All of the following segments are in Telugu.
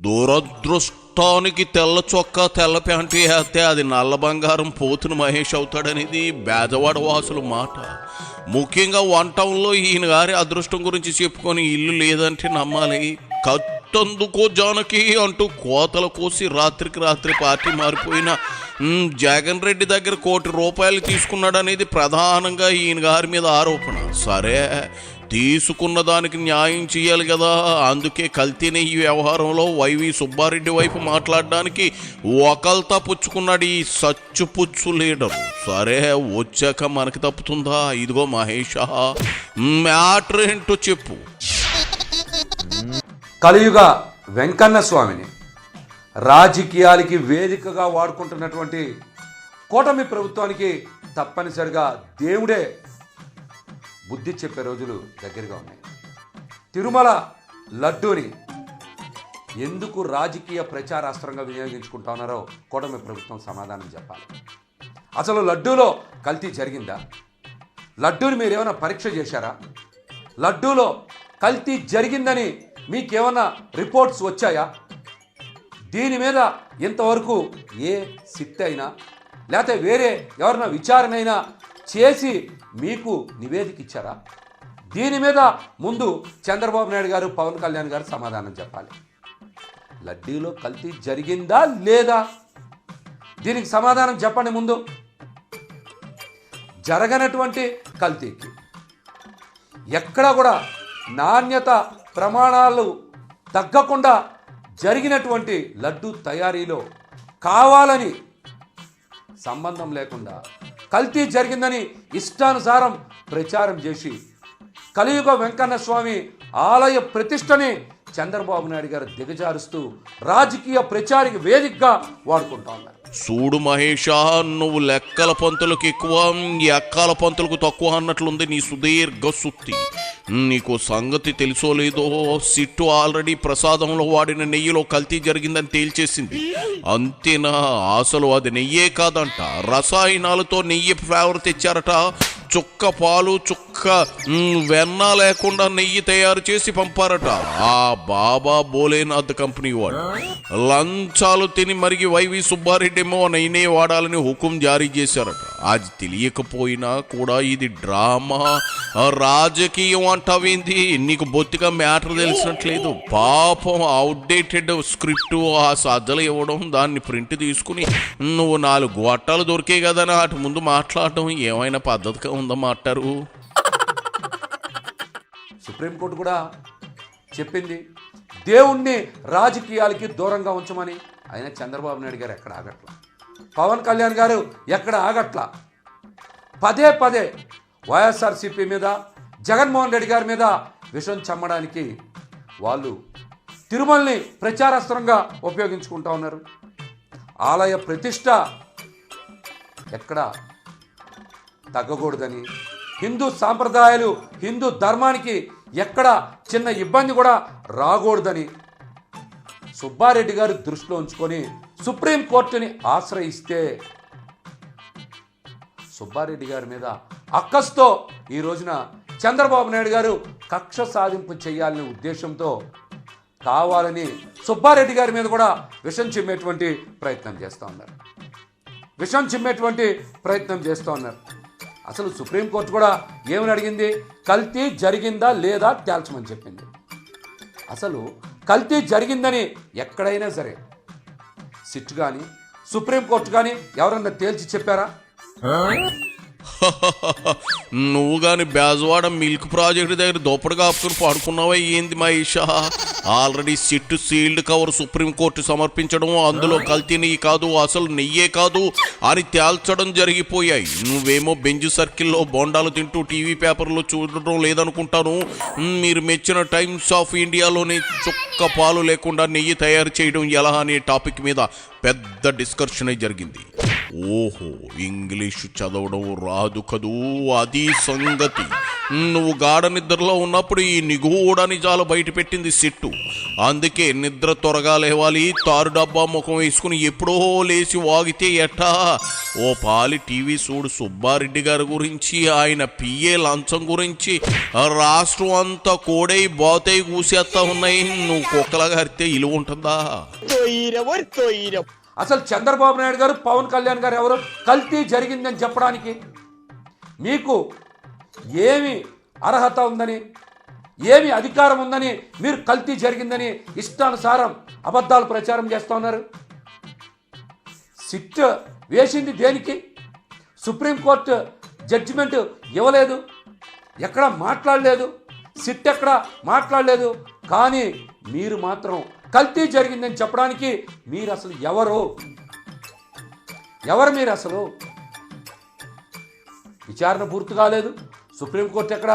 దురదృష్టానికి తెల్ల చొక్కా తెల్ల ప్యాంటు వేస్తే అది నల్ల బంగారం పోతుని మహేష్ అవుతాడనేది బేజవాడ వాసుల మాట. ముఖ్యంగా వన్ టౌన్లో ఈయన గారి అదృష్టం గురించి చెప్పుకొని ఇల్లు లేదంటే నమ్మాలి. కట్టందుకో జానకి అంటూ కోతలు కోసి రాత్రికి రాత్రి పార్టీ మారిపోయిన జగన్ రెడ్డి దగ్గర ₹1 కోటి తీసుకున్నాడనేది ప్రధానంగా ఈయన గారి మీద ఆరోపణ. సరే, తీసుకున్న దానికి న్యాయం చేయాలి కదా. అందుకే కల్తీ నెయ్యి వ్యవహారంలో వైవి సుబ్బారెడ్డి వైపు మాట్లాడడానికి ఒకల్తా పుచ్చుకున్నాడు ఈ సచ్చుపుచ్చు లీడరు. సరే, వచ్చాక మనకి తప్పుతుందా? ఇదిగో మహేష్, మ్యాటర్ ఏంటో చెప్పు. కలియుగ వెంకన్న స్వామిని రాజకీయాలకి వేదికగా వాడుకుంటున్నటువంటి కూటమి ప్రభుత్వానికి తప్పనిసరిగా దేవుడే బుద్ధి చెప్పే రోజులు దగ్గరగా ఉన్నాయి. తిరుమల లడ్డూని ఎందుకు రాజకీయ ప్రచారాస్త్రంగా వినియోగించుకుంటా ఉన్నారో కూటమి ప్రభుత్వం సమాధానం చెప్పాలి. అసలు లడ్డూలో కల్తీ జరిగిందా? లడ్డూని మీరేమైనా పరీక్ష చేశారా? లడ్డూలో కల్తీ జరిగిందని మీకేమన్నా రిపోర్ట్స్ వచ్చాయా? దీని మీద ఇంతవరకు ఏ సిట్ అయినా లేకపోతే వేరే ఎవరైనా విచారణ అయినా చేసి మీకు నివేదిక ఇచ్చారా? దీని మీద ముందు చంద్రబాబు నాయుడు గారు, పవన్ కళ్యాణ్ గారు సమాధానం చెప్పాలి. లడ్డూలో కల్తీ జరిగిందా లేదా? దీనికి సమాధానం చెప్పండి. ముందు జరగనటువంటి కల్తీకి ఎక్కడా కూడా నాణ్యత ప్రమాణాలు తగ్గకుండా జరిగినటువంటి లడ్డూ తయారీలో కావాలని సంబంధం లేకుండా కల్తీ జరిగిందని ఇష్టానుసారం ప్రచారం చేసి కలియుగ వెంకన్న స్వామి ఆలయ ప్రతిష్టని చంద్రబాబు నాయుడు గారు దిగజారుస్తూ రాజకీయ ప్రచారికి వేదికగా వాడుకుంటా ఉన్నారు. చూడు మహేషా, నువ్వు లెక్కల పంతులకు ఎక్కువ, ఎక్కాల పంతులకు తక్కువ అన్నట్లుంది నీ సుదీర్ఘ సుత్తి. నీకు సంగతి తెలుసో లేదో, సిట్టు ఆల్రెడీ ప్రసాదంలో వాడిన నెయ్యిలో కల్తీ జరిగిందని తేల్చేసింది. అంతేనా? అసలు అది నెయ్యే కాదంట, రసాయనాలతో నెయ్యి ఫ్లేవర్ తెచ్చారట. చుక్క పాలు, చుక్క వెన్న లేకుండా నెయ్యి తయారు చేసి పంపారట. ఆ బాబా భోలేనాథ్ కంపెనీ వాడు లంచాలు తిని మరిగి వైవి సుబ్బారెడ్డేమో నెయ్యినే వాడాలని హుకుం జారీ చేశారట. అది తెలియకపోయినా కూడా ఇది డ్రామా, రాజకీయం అంటావేంది? నీకు బొత్తిగా మ్యాటర్ తెలిసినట్లేదు. పాపం అవుట్డేటెడ్ స్క్రిప్ట్ ఆ సజ్జలు ఇవ్వడం, దాన్ని ప్రింట్ తీసుకుని నువ్వు 4 గొట్టాలు దొరికే కదా అటు ముందు మాట్లాడడం ఏమైనా పద్ధతిగా ఉందమ్మంటారు? సుప్రీంకోర్టు కూడా చెప్పింది దేవుణ్ణి రాజకీయాలకి దూరంగా ఉంచమని. ఆయన చంద్రబాబు నాయుడు గారు ఎక్కడ ఆగట్లా, పవన్ కళ్యాణ్ గారు ఎక్కడ ఆగట్లా. పదే పదే వైఎస్ఆర్సీపీ మీద, జగన్మోహన్ రెడ్డి గారి మీద విషం చమ్మడానికి వాళ్ళు తిరుమలని ప్రచారాస్త్రంగా ఉపయోగించుకుంటా ఉన్నారు. ఆలయ ప్రతిష్ట ఎక్కడ తగ్గకూడదని, హిందూ సాంప్రదాయాలు, హిందూ ధర్మానికి ఎక్కడ చిన్న ఇబ్బంది కూడా రాకూడదని సుబ్బారెడ్డి గారు దృష్టిలో ఉంచుకొని సుప్రీంకోర్టుని ఆశ్రయిస్తే సుబ్బారెడ్డి గారి మీద అక్కస్తో ఈ రోజున చంద్రబాబు నాయుడు గారు కక్ష సాధింపు చేయాలనే ఉద్దేశంతో కావాలని సుబ్బారెడ్డి గారి మీద కూడా విషం చిమ్మేటువంటి ప్రయత్నం చేస్తూ ఉన్నారు. అసలు సుప్రీంకోర్టు కూడా ఏమని అడిగింది? కల్తీ జరిగిందా లేదా తేల్చమని చెప్పింది. అసలు కల్తీ జరిగిందని ఎక్కడైనా సరే సిట్ కానీ సుప్రీంకోర్టు కానీ ఎవరన్నా తేల్చి చెప్పారా? నువ్వు గాని బేజవాడ మిల్క్ ప్రాజెక్ట్ దగ్గర దోపడు కాపుకుని పడుకున్నావా ఏంది మహేషా? Already SIT sealed cover supreme court సమర్పించడం, అందులో కల్తీ నెయ్యి కాదు, అసలు నెయ్యే కాదు అని తేల్చడం జరిగిపోయాయి. నువ్వేమో బెంజ్ సర్కిల్లో బోండాలు తింటూ టీవీ పేపర్లో చూడటం లేదనుకుంటాను. మీరు మెచ్చిన టైమ్స్ ఆఫ్ ఇండియాలోనే చుక్క పాలు లేకుండా నెయ్యి తయారు చేయడం ఎలా అనే టాపిక్ మీద పెద్ద డిస్కషన్ జరిగింది. ఓహో, ఇంగ్లీషు చదవడం రాదు కదూ, అది సంగతి. నువ్వు గాఢ నిద్రలో ఉన్నప్పుడు ఈ నిగూఢ నిజాలు బయట పెట్టింది సిట్టు. అందుకే నిద్ర త్వరగా లేవాలి, తారు డబ్బా ముఖం వేసుకుని ఎప్పుడో లేచి వాగితే ఎట్టా. ఓ పాలి టీవీ చూడు, సుబ్బారెడ్డి గారి గురించి, ఆయన పిఏ లంచం గురించి రాష్ట్రం అంతా కోడై బాతై కూసేస్తా ఉన్నాయి. నువ్వు కుక్కలాగా అరితే ఇలువ ఉంటుందా? అసలు చంద్రబాబు నాయుడు గారు, పవన్ కళ్యాణ్ గారు ఎవరు కల్తీ జరిగిందని చెప్పడానికి? మీకు ఏమి అర్హత ఉందని, ఏమి అధికారం ఉందని మీరు కల్తీ జరిగిందని ఇష్టానుసారం అబద్ధాలు ప్రచారం చేస్తూ ఉన్నారు? సిట్ వేసింది దేనికి? సుప్రీంకోర్టు జడ్జిమెంట్ ఇవ్వలేదు, ఎక్కడ మాట్లాడలేదు, సిట్ ఎక్కడ మాట్లాడలేదు. కానీ మీరు మాత్రం కల్తీ జరిగిందని చెప్పడానికి మీరు అసలు ఎవరు మీరు అసలు? విచారణ పూర్తి కాలేదు, సుప్రీంకోర్టు ఎక్కడ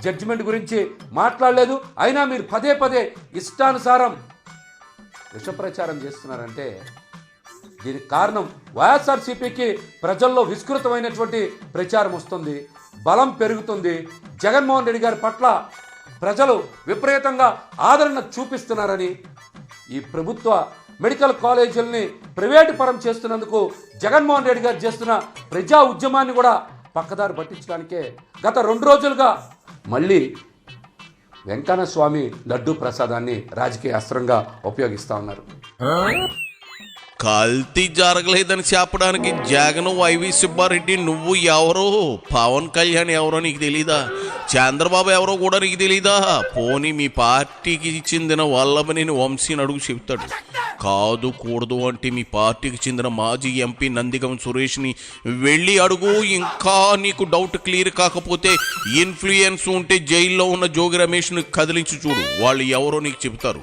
జడ్జిమెంట్ గురించి మాట్లాడలేదు, అయినా మీరు పదే పదే ఇష్టానుసారం విష ప్రచారం చేస్తున్నారంటే దీనికి కారణం వైఎస్ఆర్సీపీకి ప్రజల్లో విస్తృతమైనటువంటి ప్రచారం వస్తుంది, బలం పెరుగుతుంది. జగన్మోహన్ రెడ్డి గారి పట్ల ప్రజలు విపరీతంగా ఆదరణ చూపిస్తున్నారని, ఈ ప్రభుత్వ మెడికల్ కాలేజీలని ప్రైవేటు పరం చేస్తున్నందుకు జగన్మోహన్ రెడ్డి గారు చేస్తున్న ప్రజా ఉద్యమాన్ని కూడా పక్కదారి పట్టించడానికే గత 2 రోజులుగా మళ్ళీ వెంకన్న స్వామి లడ్డూ ప్రసాదాన్ని రాజకీయ అస్త్రంగా ఉపయోగిస్తూ ఉన్నారు. కల్తీ జరగలేదని చెప్పడానికి జగన్, వైవి సుబ్బారెడ్డి నువ్వు ఎవరో, పవన్ కళ్యాణ్ ఎవరో నీకు తెలీదా? చంద్రబాబు ఎవరో కూడా నీకు తెలీదా? పోనీ మీ పార్టీకి చెందిన వల్లభనేని వంశీని అడుగు చెప్తాడు. కాదు కూడదు అంటే మీ పార్టీకి చెందిన మాజీ ఎంపీ నందిగం సురేష్ని వెళ్ళి అడుగు. ఇంకా నీకు డౌట్ క్లియర్ కాకపోతే ఇన్ఫ్లుయెన్స్ ఉంటే జైల్లో ఉన్న జోగి రమేష్ని కదిలించి చూడు, వాళ్ళు ఎవరో నీకు చెప్తారు.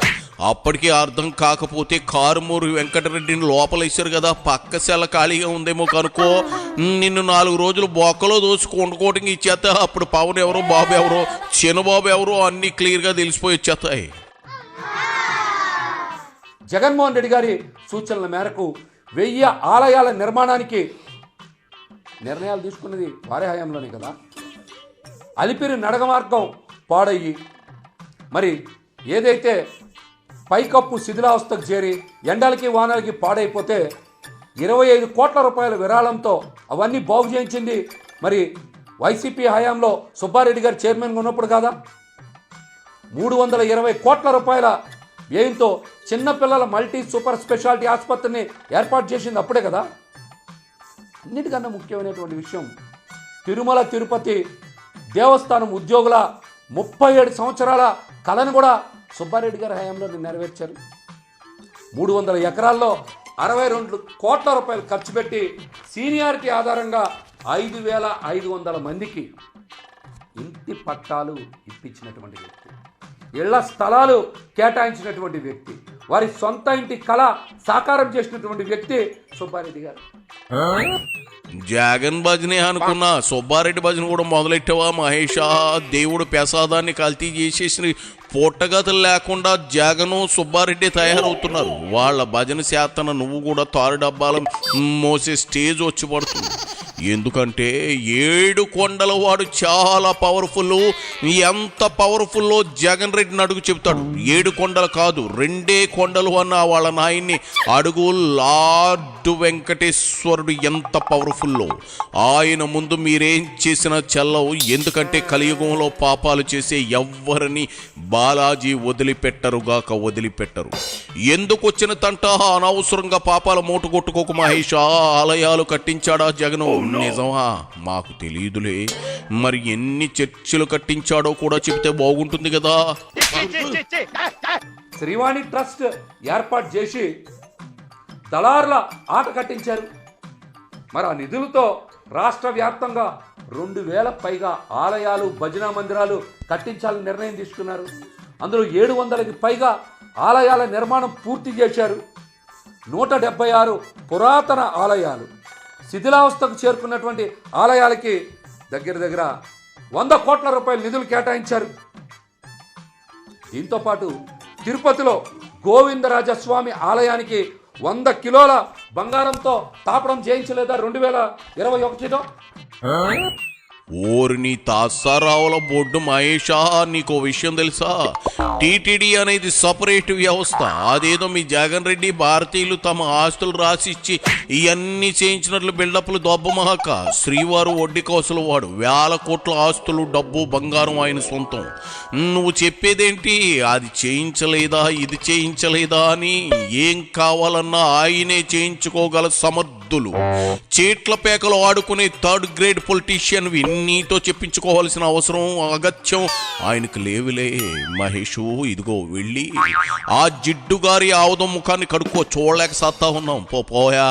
అప్పటికీ అర్థం కాకపోతే కారుమూరి వెంకటరెడ్డిని లోపలేశారు కదా, పక్క సెల ఖాళీగా ఉందేమో కనుక్కో. నిన్ను 4 రోజులు బొక్కలో దోచుకు వండుకోవడానికి ఇచ్చేస్తా. అప్పుడు పవన్ ఎవరో, బాబు ఎవరో, చిన్నబాబు ఎవరో అన్నీ క్లియర్గా తెలిసిపోయి వచ్చేస్తాయి. జగన్మోహన్ రెడ్డి గారి సూచనల మేరకు 1000 ఆలయాల నిర్మాణానికి నిర్ణయాలు తీసుకున్నది వారి హయాంలోనే కదా. అలిపిరి నడక మార్గం పాడయ్యి మరి ఏదైతే పైకప్పు శిథిలావస్థకు చేరి ఎండలకి వానలకి పాడైపోతే 25 కోట్ల రూపాయల విరాళంతో అవన్నీ బాగు చేయించింది మరి వైసీపీ హయాంలో సుబ్బారెడ్డి గారు చైర్మన్గా ఉన్నప్పుడు కాదా. 320 కోట్ల రూపాయల వ్యయంతో చిన్నపిల్లల మల్టీ సూపర్ స్పెషాలిటీ ఆసుపత్రిని ఏర్పాటు చేసింది అప్పుడే కదా. అన్నిటికన్నా ముఖ్యమైనటువంటి విషయం, తిరుమల తిరుపతి దేవస్థానం ఉద్యోగుల 37 సంవత్సరాల కళను కూడా సుబ్బారెడ్డి గారి హయాంలో నెరవేర్చారు. 300 ఎకరాల్లో 62 కోట్ల రూపాయలు ఖర్చు పెట్టి సీనియారిటీ ఆధారంగా 5500 మందికి ఇంటి పట్టాలు ఇప్పించినటువంటి వ్యక్తి, ఇళ్ల స్థలాలు కేటాయించినటువంటి వ్యక్తి, వారి సొంత ఇంటి కళ సాకారం చేసినటువంటి వ్యక్తి సుబ్బారెడ్డి గారు. జగన్ భజనే అనుకున్నా, సుబ్బారెడ్డి భజన కూడా మొదలెట్టావా మహేషా? దేవుడు ప్రసాదాన్ని కల్తీ చేసేసి పొట్టగతులు లేకుండా జగను, సుబ్బారెడ్డి తయారవుతున్నారు. వాళ్ళ భజన చేతన నువ్వు కూడా తారు డబ్బాలు మోసే స్టేజ్ వచ్చి పడుతుంది. ఎందుకంటే 7 కొండల వాడు చాలా పవర్ఫుల్. ఎంత పవర్ఫుల్లో జగన్ రెడ్డిని అడుగు చెప్తాడు. 7 కొండలు కాదు, 2 కొండలు అన్న వాళ్ళ నాయన్ని అడుగు. లార్డ్ వెంకటేశ్వరుడు ఎంత పవర్ఫుల్లో, ఆయన ముందు మీరేం చేసినా చెల్లవు. ఎందుకంటే కలియుగంలో పాపాలు చేసే ఎవ్వరిని బాలాజీ వదిలిపెట్టరు. ఎందుకు వచ్చిన తంట? అనవసరంగా పాపాల మూట కొట్టుకోకు మహేష్. ఆలయాలు కట్టించాడా జగను? నిజమా? మాకు తెలియదులే. మరి ఎన్ని చర్చిలు కట్టించాడో కూడా చెప్తే బాగుంటుంది కదా. శ్రీవాణి ట్రస్ట్ ఏర్పాటు చేసి దళారుల ఆట కట్టించారు. మరి ఆ నిధులతో రాష్ట్ర వ్యాప్తంగా 2000 పైగా ఆలయాలు, భజనా మందిరాలు కట్టించాలని నిర్ణయం తీసుకున్నారు. అందులో 700కి పైగా ఆలయాల నిర్మాణం పూర్తి చేశారు. 176 పురాతన ఆలయాలు, శిథిలావస్థకు చేరుకున్నటువంటి ఆలయాలకి దగ్గర 100 కోట్ల రూపాయల నిధులు కేటాయించారు. దీంతోపాటు తిరుపతిలో గోవిందరాజస్వామి ఆలయానికి 100 కిలోల బంగారంతో తాపడం చేయించలేదా 2021లో? ఓరిని తాసారావుల బొడ్డు మహేషా, నీకో విషయం తెలుసా? టీటీడీ అనేది సపరేట్ వ్యవస్థ. అదేదో మీ జగన్ రెడ్డి భారతీయులు తమ ఆస్తులు రాసిచ్చి ఇవన్నీ చేయించినట్లు బిల్డప్లు దొబ్బమహక. శ్రీవారు వడ్డీ కోసలు వాడు, 1000 కోట్ల ఆస్తులు, డబ్బు, బంగారం ఆయన సొంతం. నువ్వు చెప్పేదేంటి? అది చేయించలేదా, ఇది చేయించలేదా అని. ఏం కావాలన్నా ఆయనే చేయించుకోగల సమర్థులు. చేట్ల పేకలు ఆడుకునే 3rd గ్రేడ్ పొలిటీషియన్ నీతో చెప్పించుకోవాల్సిన అవసరం, అగత్యం ఆయనకు లేవులే మహేషు. ఇదిగో వెళ్ళి ఆ జిడ్డు గారి ఆవుదం ముఖాన్ని కడుక్కో, చూడలేక సత్తా ఉన్నాం. పోయా.